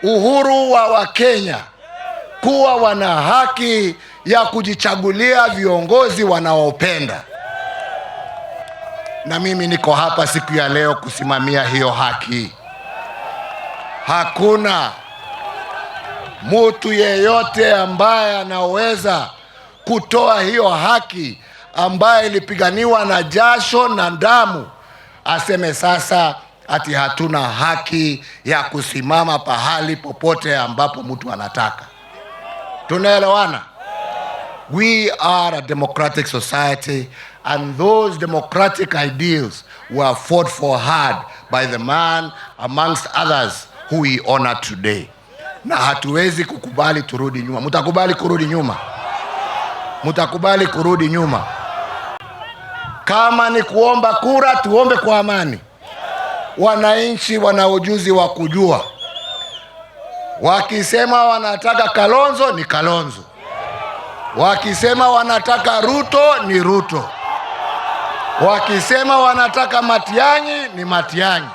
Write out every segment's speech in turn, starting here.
uhuru wa Wakenya kuwa wana haki ya kujichagulia viongozi wanaopenda. Na mimi niko hapa siku ya leo kusimamia hiyo haki. Hakuna mtu yeyote ambaye anaweza kutoa hiyo haki ambaye ilipiganiwa na jasho na damu aseme sasa ati hatuna haki ya kusimama pahali popote ambapo mtu anataka. Tunaelewana? We are a democratic society, and those democratic ideals were fought for hard by the man amongst others who we honor today. Na hatuwezi kukubali turudi nyuma. Mutakubali kurudi nyuma? Mutakubali kurudi nyuma? Kama ni kuomba kura, tuombe kwa amani. Wananchi wana ujuzi wa kujua. Wakisema wanataka Kalonzo ni Kalonzo. Wakisema wanataka Ruto ni Ruto. Wakisema wanataka Matiang'i ni Matiang'i.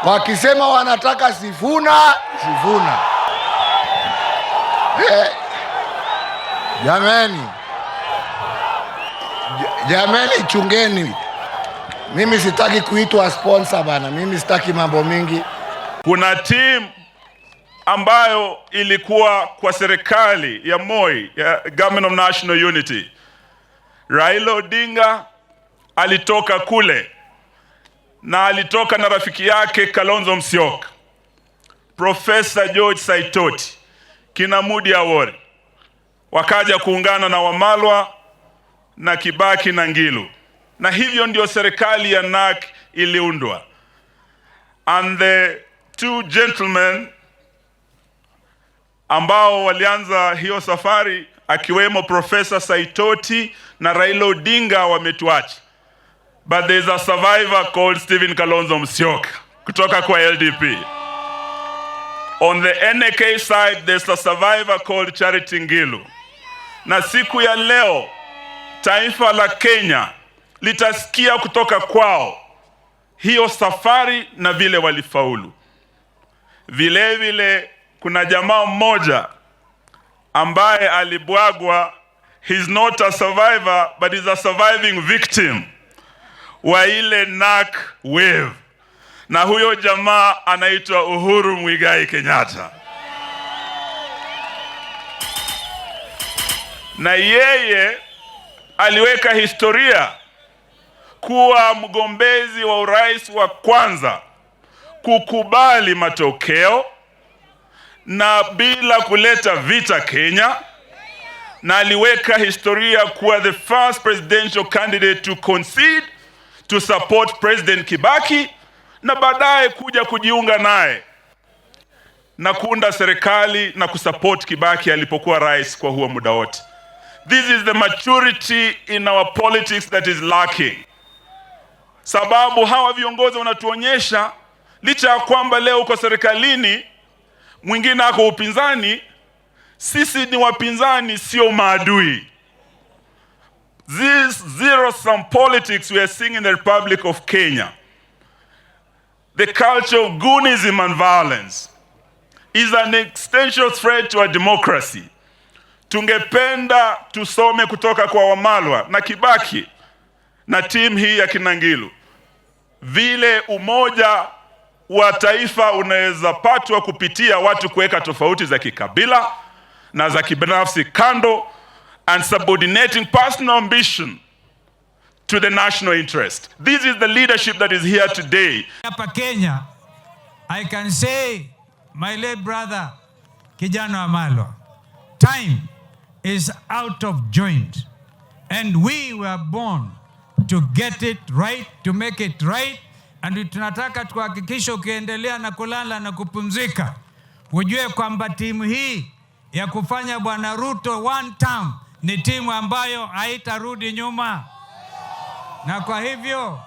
Wakisema wanataka Sifuna, Sifuna. Jameni chungeni. Mimi sitaki kuitwa sponsor bana. Mimi sitaki mambo mingi. Kuna team ambayo ilikuwa kwa serikali ya Moi, ya Government of National Unity. Raila Odinga alitoka kule na alitoka na rafiki yake Kalonzo Musyoka, Professor George Saitoti, kina Mudi Awori, wakaja kuungana na Wamalwa na Kibaki na Ngilu, na hivyo ndio serikali ya NARC iliundwa. And the two gentlemen ambao walianza hiyo safari akiwemo Professor Saitoti na Raila Odinga wametuacha. But there's a survivor called Stephen Kalonzo Musyoka kutoka kwa LDP. On the NK side there's a survivor called Charity Ngilu. Na siku ya leo taifa la Kenya litasikia kutoka kwao hiyo safari na vile walifaulu. Vile vile kuna jamaa mmoja ambaye alibwagwa. He's not a survivor but he's a surviving victim wa ile NARC wave, na huyo jamaa anaitwa Uhuru Muigai Kenyatta. Na yeye aliweka historia kuwa mgombezi wa urais wa kwanza kukubali matokeo na bila kuleta vita Kenya, na aliweka historia kuwa the first presidential candidate to concede to support President Kibaki, na baadaye kuja kujiunga naye na kuunda serikali na kusupport Kibaki alipokuwa rais kwa huo muda wote. This is the maturity in our politics that is lacking. Sababu hawa viongozi wanatuonyesha licha ya kwamba leo uko serikalini, mwingine ako upinzani, sisi ni wapinzani, sio maadui. This zero-sum politics we are seeing in the Republic of Kenya, the culture of goonism and violence, is an existential threat to our democracy. Tungependa tusome kutoka kwa Wamalwa na Kibaki na team hii ya kina Ngilu vile umoja wa taifa unaweza patwa kupitia watu kuweka tofauti za kikabila na za kibinafsi kando, and subordinating personal ambition to the national interest. This is the leadership that is here today. Hapa Kenya, I can say, my late brother Kijana Wamalwa, time is out of joint, and we were born to get it right, to make it right, and tunataka tuhakikishe ukiendelea na kulala na kupumzika ujue kwamba timu hii ya kufanya Bwana Ruto one term ni timu ambayo haitarudi nyuma. Na kwa hivyo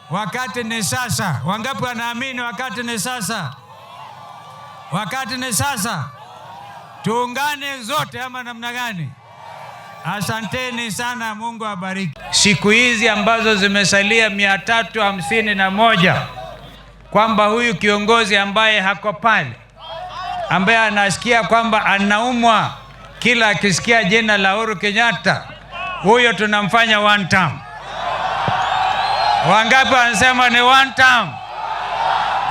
wakati ni sasa. Wangapi wanaamini wakati ni sasa? Wakati ni sasa. Tuungane zote ama namna gani? Asanteni sana, Mungu awabariki. Siku hizi ambazo zimesalia 351 kwamba huyu kiongozi ambaye hako pale ambaye anasikia kwamba anaumwa kila akisikia jina la Uhuru Kenyatta, huyo tunamfanya one term. Wangapi wanasema ni one term?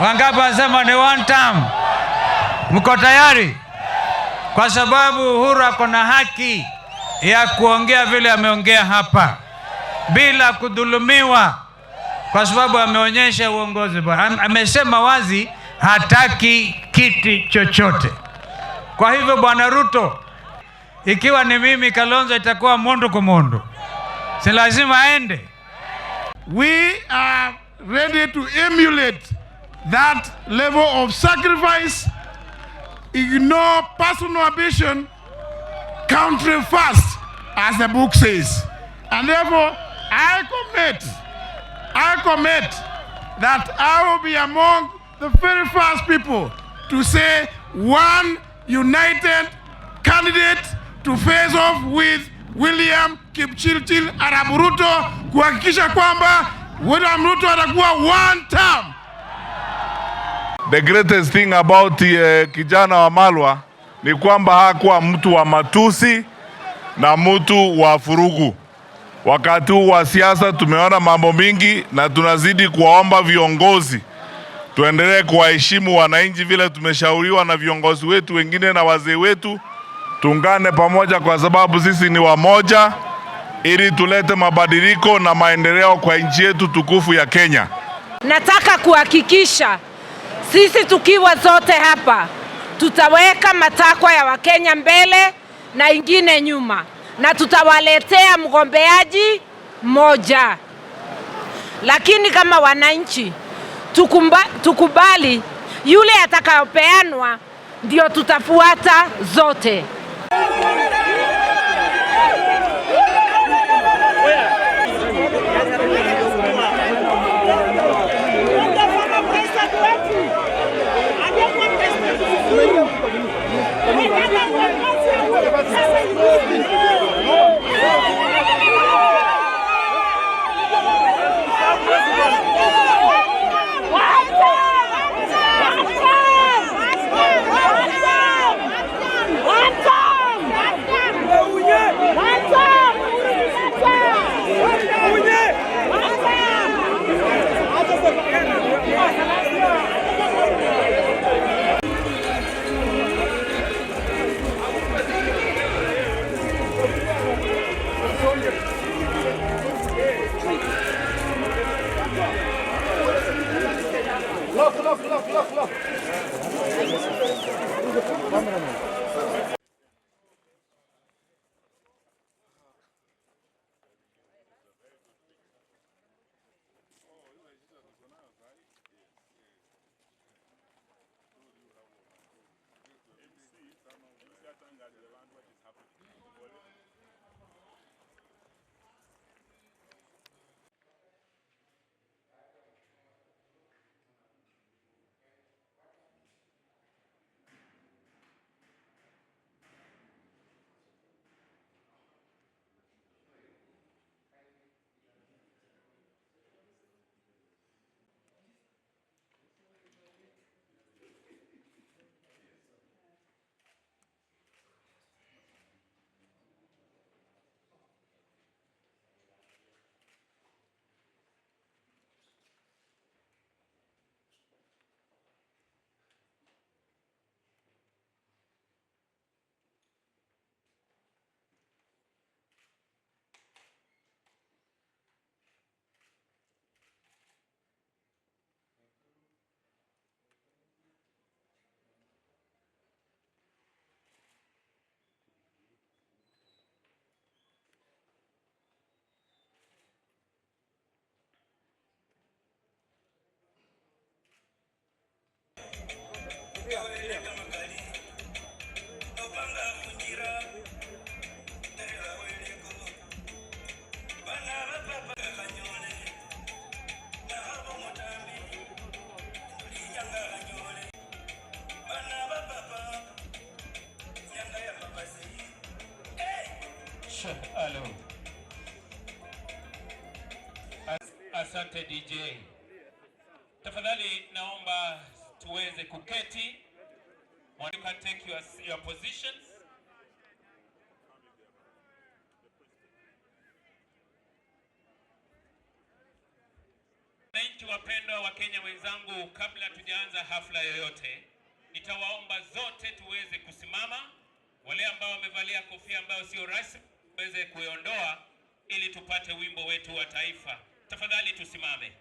Wangapi wanasema ni one term? Mko tayari? Kwa sababu Uhuru ako na haki ya kuongea vile ameongea hapa bila kudhulumiwa, kwa sababu ameonyesha uongozi. Amesema wazi hataki kiti chochote. Kwa hivyo Bwana Ruto, ikiwa ni mimi Kalonzo, itakuwa mondo kwa mondo, si lazima aende. We are ready to emulate that level of sacrifice, ignore personal ambition, country first, as the book says. And therefore, I commit that I will be among the very first people to say one united candidate to face off with William Kipchirchir Arap Ruto, kuhakikisha kwamba William Ruto atakuwa one term. The greatest thing about kijana wa Malwa ni kwamba hakuwa mtu wa matusi na mtu wa furugu. Wakati huu wa siasa tumeona mambo mingi, na tunazidi kuwaomba viongozi tuendelee kuwaheshimu wananchi vile tumeshauriwa na viongozi wetu wengine na wazee wetu. Tuungane pamoja kwa sababu sisi ni wamoja, ili tulete mabadiliko na maendeleo kwa nchi yetu tukufu ya Kenya. Nataka kuhakikisha sisi tukiwa zote hapa tutaweka matakwa ya Wakenya mbele na ingine nyuma, na tutawaletea mgombeaji mmoja. Lakini kama wananchi tukubali yule atakayopeanwa ndio tutafuata zote. Hello. Asante DJ. Tafadhali naomba tuweze kuketi You can take your positions. Wananchi wapendwa wa Kenya wenzangu, kabla tujaanza hafla yoyote, nitawaomba zote tuweze kusimama. Wale ambao wamevalia kofia ambayo sio rasmi tuweze kuiondoa ili tupate wimbo wetu wa taifa. Tafadhali tusimame.